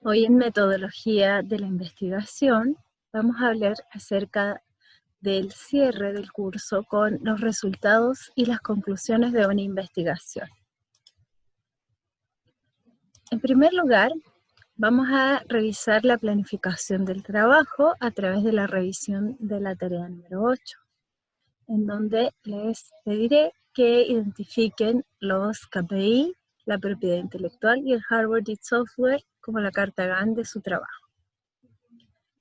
Hoy en Metodología de la Investigación vamos a hablar acerca del cierre del curso con los resultados y las conclusiones de una investigación. En primer lugar, vamos a revisar la planificación del trabajo a través de la revisión de la tarea número 8, en donde les pediré que identifiquen los KPI, la propiedad intelectual y el hardware y software como la carta GAN de su trabajo.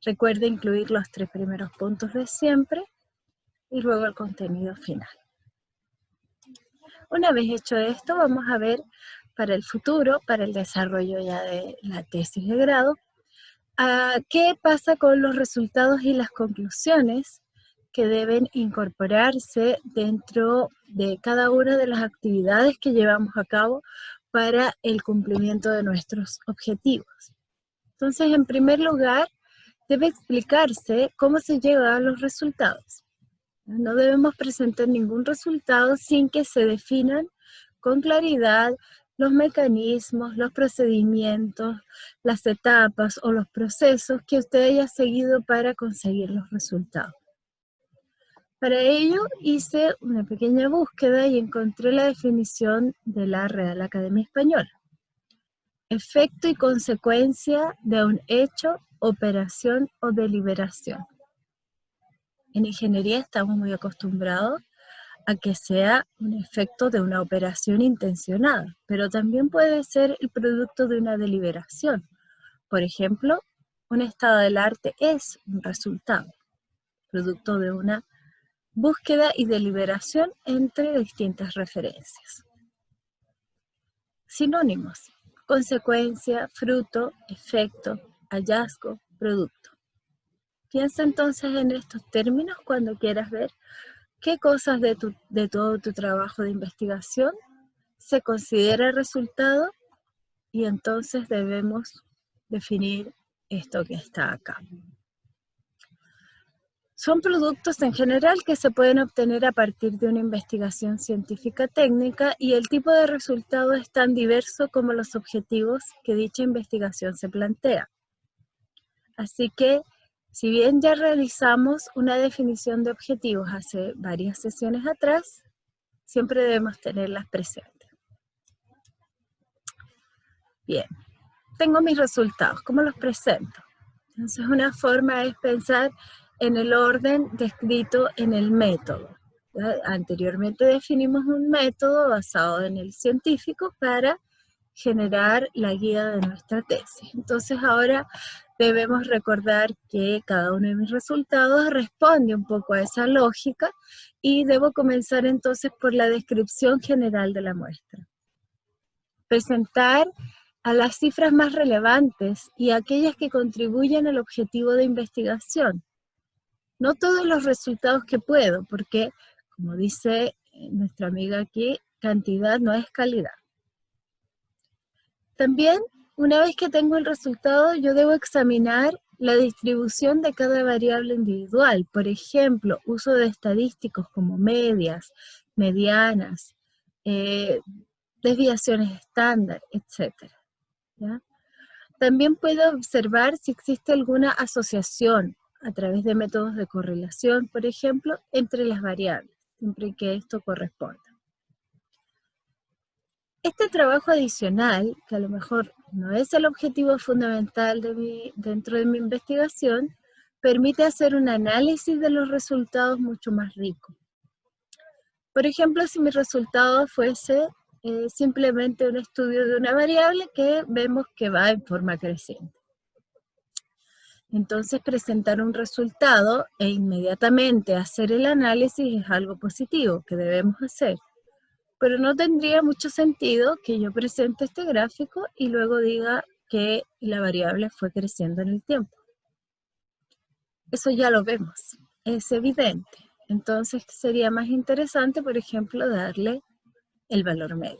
Recuerde incluir los 3 primeros puntos de siempre y luego el contenido final. Una vez hecho esto, vamos a ver para el futuro, para el desarrollo ya de la tesis de grado, qué pasa con los resultados y las conclusiones que deben incorporarse dentro de cada una de las actividades que llevamos a cabo para el cumplimiento de nuestros objetivos. Entonces, en primer lugar, debe explicarse cómo se llega a los resultados. No debemos presentar ningún resultado sin que se definan con claridad los mecanismos, los procedimientos, las etapas o los procesos que usted haya seguido para conseguir los resultados. Para ello hice una pequeña búsqueda y encontré la definición de la Real Academia Española. Efecto y consecuencia de un hecho, operación o deliberación. En ingeniería estamos muy acostumbrados a que sea un efecto de una operación intencionada, pero también puede ser el producto de una deliberación. Por ejemplo, un estado del arte es un resultado, producto de una búsqueda y deliberación entre distintas referencias. Sinónimos: consecuencia, fruto, efecto, hallazgo, producto. Piensa entonces en estos términos cuando quieras ver qué cosas de todo tu trabajo de investigación se considera resultado, y entonces debemos definir esto que está acá. Son productos en general que se pueden obtener a partir de una investigación científica técnica, y el tipo de resultado es tan diverso como los objetivos que dicha investigación se plantea. Así que, si bien ya realizamos una definición de objetivos hace varias sesiones atrás, siempre debemos tenerlas presentes. Bien, tengo mis resultados, ¿cómo los presento? Entonces, una forma es pensar en el orden descrito en el método. Anteriormente definimos un método basado en el científico para generar la guía de nuestra tesis. Entonces ahora debemos recordar que cada uno de mis resultados responde un poco a esa lógica, y debo comenzar entonces por la descripción general de la muestra. Presentar a las cifras más relevantes y aquellas que contribuyen al objetivo de investigación. No todos los resultados que puedo, porque, como dice nuestra amiga aquí, cantidad no es calidad. También, una vez que tengo el resultado, yo debo examinar la distribución de cada variable individual. Por ejemplo, uso de estadísticos como medias, medianas, desviaciones estándar, etc. ¿Ya? También puedo observar si existe alguna asociación a través de métodos de correlación, por ejemplo, entre las variables, siempre que esto corresponda. Este trabajo adicional, que a lo mejor no es el objetivo fundamental dentro de mi investigación, permite hacer un análisis de los resultados mucho más rico. Por ejemplo, si mi resultado fuese simplemente un estudio de una variable que vemos que va en forma creciente. Entonces, presentar un resultado e inmediatamente hacer el análisis es algo positivo que debemos hacer. Pero no tendría mucho sentido que yo presente este gráfico y luego diga que la variable fue creciendo en el tiempo. Eso ya lo vemos, es evidente. Entonces sería más interesante, por ejemplo, darle el valor medio.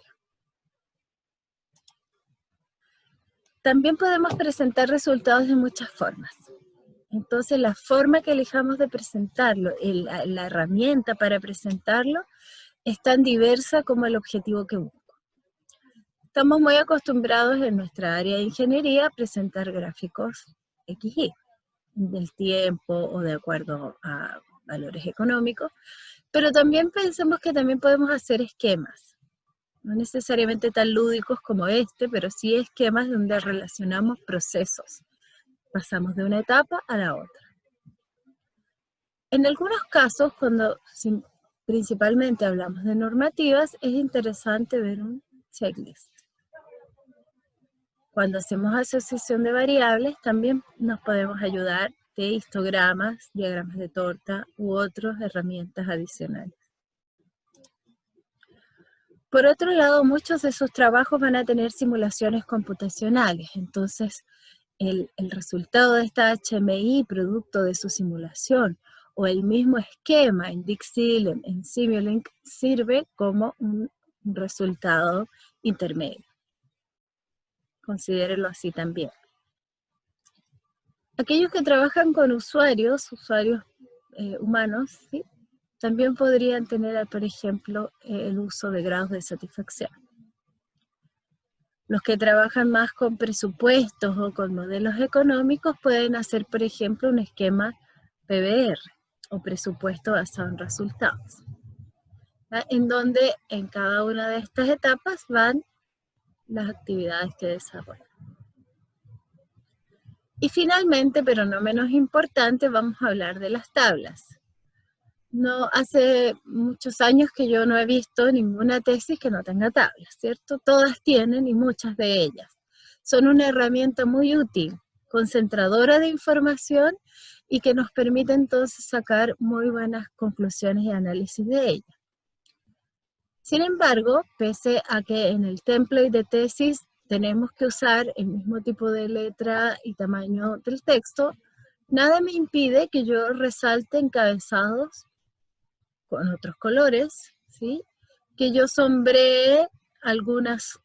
También podemos presentar resultados de muchas formas. Entonces la forma que elijamos de presentarlo, la herramienta para presentarlo, es tan diversa como el objetivo que busco. estamos muy acostumbrados en nuestra área de ingeniería a presentar gráficos XY, del tiempo o de acuerdo a valores económicos, pero también pensamos que también podemos hacer esquemas, no necesariamente tan lúdicos como este, pero sí esquemas donde relacionamos procesos. Pasamos de una etapa a la otra. En algunos casos, cuando principalmente hablamos de normativas, es interesante ver un checklist. Cuando hacemos asociación de variables, también nos podemos ayudar de histogramas, diagramas de torta u otras herramientas adicionales. Por otro lado, muchos de sus trabajos van a tener simulaciones computacionales, entonces el resultado de esta HMI, producto de su simulación, o el mismo esquema en Dixil, en Simulink, sirve como un resultado intermedio. Considérenlo así también. Aquellos que trabajan con usuarios humanos, ¿sí?, también podrían tener, por ejemplo, el uso de grados de satisfacción. Los que trabajan más con presupuestos o con modelos económicos pueden hacer, por ejemplo, un esquema PBR o presupuesto basado en resultados, ¿verdad?, en donde en cada una de estas etapas van las actividades que desarrollan. Y finalmente, pero no menos importante, vamos a hablar de las tablas. No, hace muchos años que yo no he visto ninguna tesis que no tenga tablas, ¿cierto? Todas tienen, y muchas de ellas. Son una herramienta muy útil, concentradora de información y que nos permite entonces sacar muy buenas conclusiones y análisis de ella. Sin embargo, pese a que en el template de tesis tenemos que usar el mismo tipo de letra y tamaño del texto, nada me impide que yo resalte encabezados con otros colores, ¿sí?, que yo sombree algunos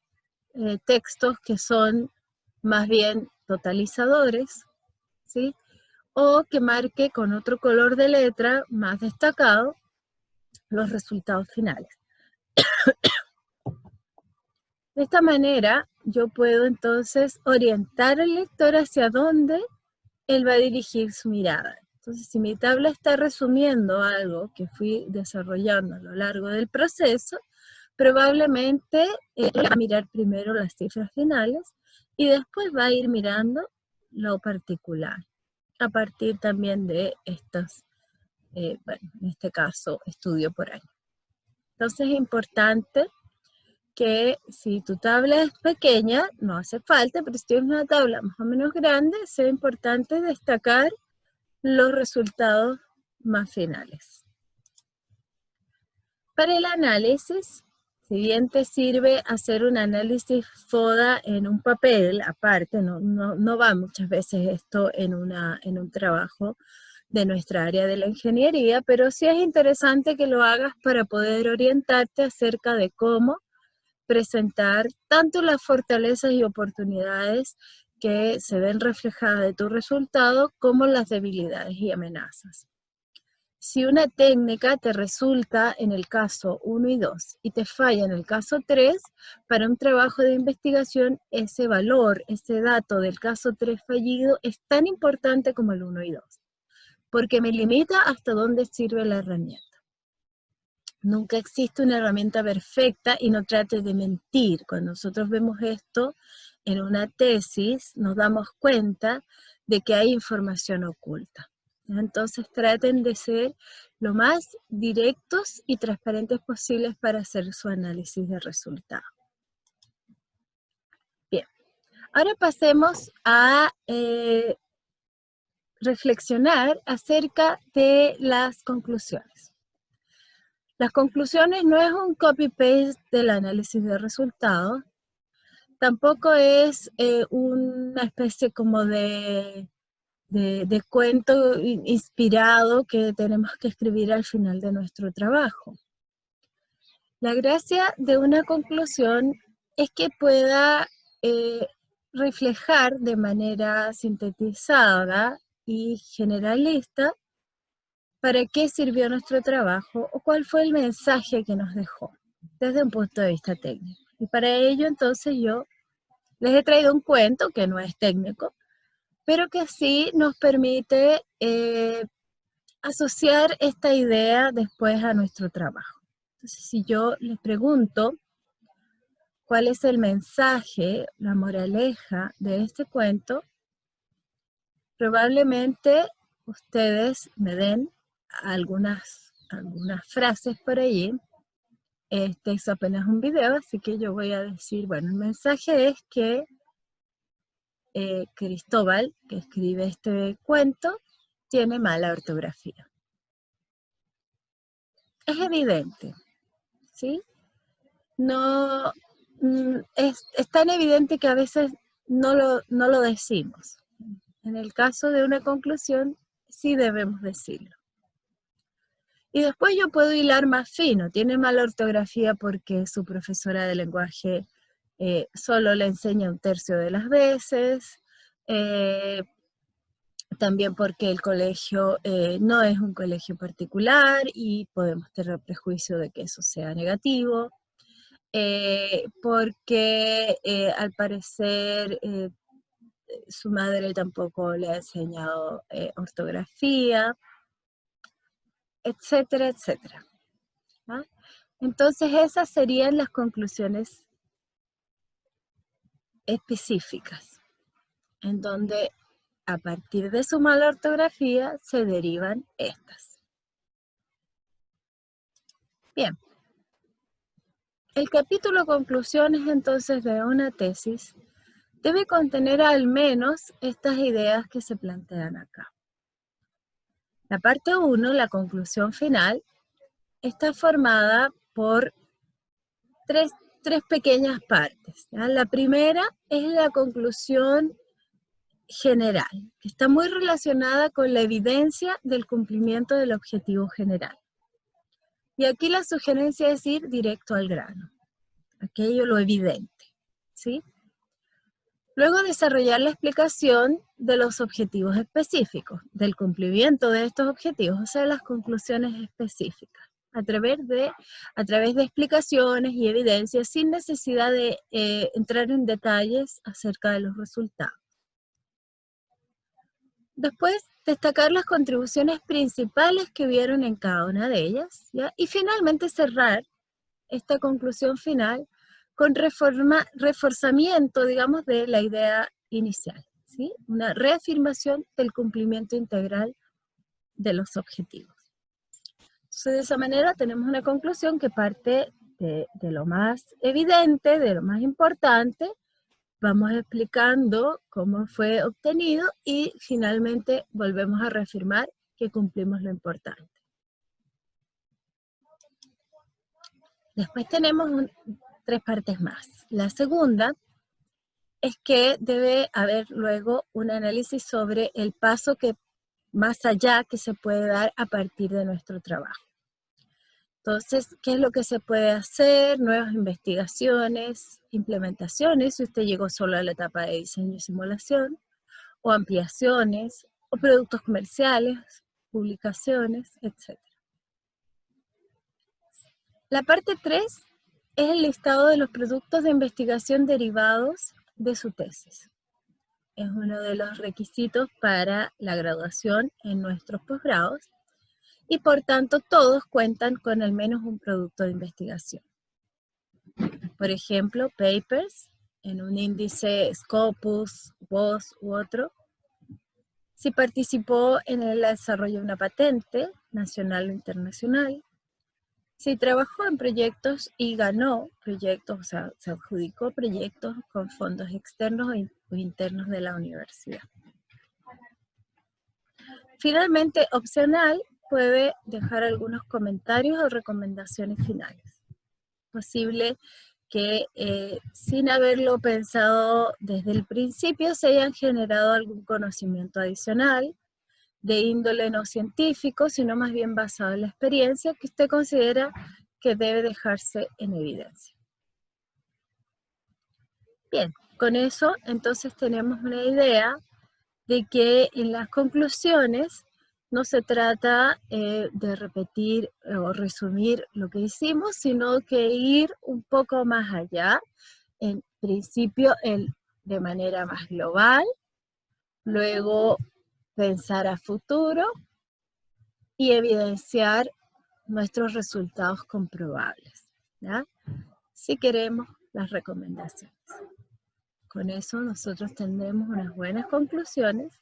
textos que son más bien totalizadores, ¿sí?, o que marque con otro color de letra más destacado los resultados finales. De esta manera, yo puedo entonces orientar al lector hacia dónde él va a dirigir su mirada. Entonces, si mi tabla está resumiendo algo que fui desarrollando a lo largo del proceso, probablemente va a mirar primero las cifras finales y después va a ir mirando lo particular, a partir también de estos, bueno, en este caso, estudio por año. Entonces es importante que si tu tabla es pequeña, no hace falta, pero si tienes una tabla más o menos grande, sea importante destacar los resultados más finales. Para el análisis, si bien te sirve hacer un análisis FODA en un papel, aparte, no va muchas veces esto en un trabajo de nuestra área de la ingeniería, pero sí es interesante que lo hagas para poder orientarte acerca de cómo presentar tanto las fortalezas y oportunidades que se ven reflejadas de tu resultado, como las debilidades y amenazas. Si una técnica te resulta en el caso 1 y 2 y te falla en el caso 3, para un trabajo de investigación ese valor, ese dato del caso 3 fallido es tan importante como el 1 y 2, porque me limita hasta dónde sirve la herramienta. Nunca existe una herramienta perfecta y no trates de mentir. Cuando nosotros vemos esto en una tesis, nos damos cuenta de que hay información oculta. Entonces traten de ser lo más directos y transparentes posibles para hacer su análisis de resultados. Bien, ahora pasemos a reflexionar acerca de las conclusiones. Las conclusiones no es un copy-paste del análisis de resultados, tampoco es una especie como de cuento inspirado que tenemos que escribir al final de nuestro trabajo. La gracia de una conclusión es que pueda reflejar de manera sintetizada y generalista para qué sirvió nuestro trabajo o cuál fue el mensaje que nos dejó desde un punto de vista técnico. Y para ello entonces yo les he traído un cuento que no es técnico, pero que sí nos permite asociar esta idea después a nuestro trabajo. Entonces, si yo les pregunto cuál es el mensaje, la moraleja de este cuento, probablemente ustedes me den algunas frases por allí. Este es apenas un video, así que yo voy a decir, bueno, el mensaje es que Cristóbal, que escribe este cuento, tiene mala ortografía. Es evidente, ¿sí? No, es tan evidente que a veces no lo decimos. En el caso de una conclusión, sí debemos decirlo. Y después yo puedo hilar más fino. Tiene mala ortografía porque su profesora de lenguaje solo le enseña un tercio de las veces. También porque el colegio no es un colegio particular y podemos tener prejuicio de que eso sea negativo. Porque al parecer su madre tampoco le ha enseñado ortografía, etcétera, etcétera. ¿Ah? Entonces esas serían las conclusiones específicas, en donde a partir de su mala ortografía se derivan estas. Bien, el capítulo conclusiones entonces de una tesis debe contener al menos estas ideas que se plantean acá. La parte 1, la conclusión final, está formada por tres pequeñas partes, ¿ya? La primera es la conclusión general, que está muy relacionada con la evidencia del cumplimiento del objetivo general. Y aquí la sugerencia es ir directo al grano, aquello lo evidente, ¿sí? Luego desarrollar la explicación de los objetivos específicos, del cumplimiento de estos objetivos, o sea, las conclusiones específicas, a través de explicaciones y evidencias sin necesidad de entrar en detalles acerca de los resultados. Después, destacar las contribuciones principales que vieron en cada una de ellas, ¿ya? Y finalmente cerrar esta conclusión final con reforzamiento, digamos, de la idea inicial, ¿sí? Una reafirmación del cumplimiento integral de los objetivos. Entonces, de esa manera tenemos una conclusión que parte de lo más evidente, de lo más importante, vamos explicando cómo fue obtenido y finalmente volvemos a reafirmar que cumplimos lo importante. Después tenemos tres partes más. La segunda es que debe haber luego un análisis sobre el paso que más allá que se puede dar a partir de nuestro trabajo. Entonces, ¿qué es lo que se puede hacer? Nuevas investigaciones, implementaciones, si usted llegó solo a la etapa de diseño y simulación, o ampliaciones, o productos comerciales, publicaciones, etc. La parte 3 es el listado de los productos de investigación derivados de su tesis. Es uno de los requisitos para la graduación en nuestros posgrados y por tanto todos cuentan con al menos un producto de investigación. Por ejemplo, papers en un índice Scopus, WOS u otro. Si participó en el desarrollo de una patente nacional o internacional. Si trabajó en proyectos y ganó proyectos, o sea, se adjudicó proyectos con fondos externos o internos de la universidad. Finalmente, opcional, puede dejar algunos comentarios o recomendaciones finales. Posible que sin haberlo pensado desde el principio se hayan generado algún conocimiento adicional de índole no científico, sino más bien basado en la experiencia que usted considera que debe dejarse en evidencia. Bien, con eso entonces tenemos una idea de que en las conclusiones No se trata de repetir o resumir lo que hicimos, sino que ir un poco más allá. En principio, de manera más global, luego pensar a futuro y evidenciar nuestros resultados comprobables, ¿ya? Si queremos las recomendaciones. Con eso nosotros tendremos unas buenas conclusiones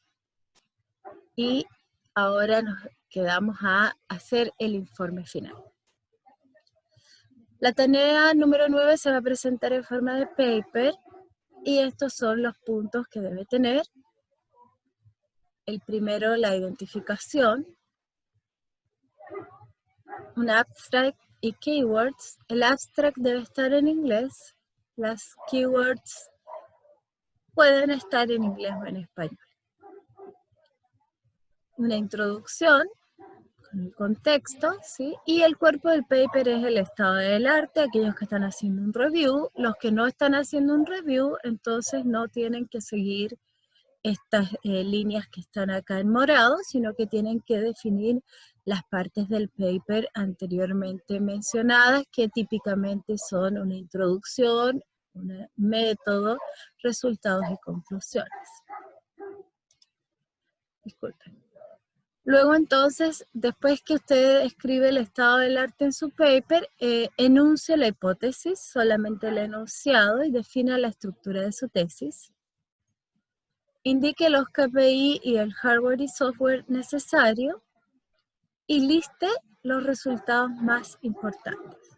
y ahora nos quedamos a hacer el informe final. La tarea número 9 se va a presentar en forma de paper y estos son los puntos que debe tener. El primero, la identificación, un abstract y keywords. El abstract debe estar en inglés, las keywords pueden estar en inglés o en español. Una introducción con el contexto, ¿sí? Y el cuerpo del paper es el estado del arte, aquellos que están haciendo un review. Los que no están haciendo un review, entonces no tienen que seguir estas líneas que están acá en morado, sino que tienen que definir las partes del paper anteriormente mencionadas, que típicamente son una introducción, un método, resultados y conclusiones. Disculpen. Luego entonces, después que usted escribe el estado del arte en su paper, enuncia la hipótesis, solamente el enunciado, y defina la estructura de su tesis. Indique los KPI y el hardware y software necesario y liste los resultados más importantes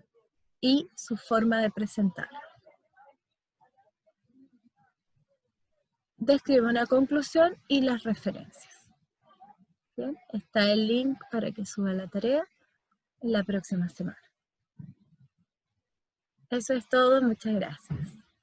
y su forma de presentarlo. Describe una conclusión y las referencias. Bien, está el link para que suba la tarea en la próxima semana. Eso es todo, muchas gracias.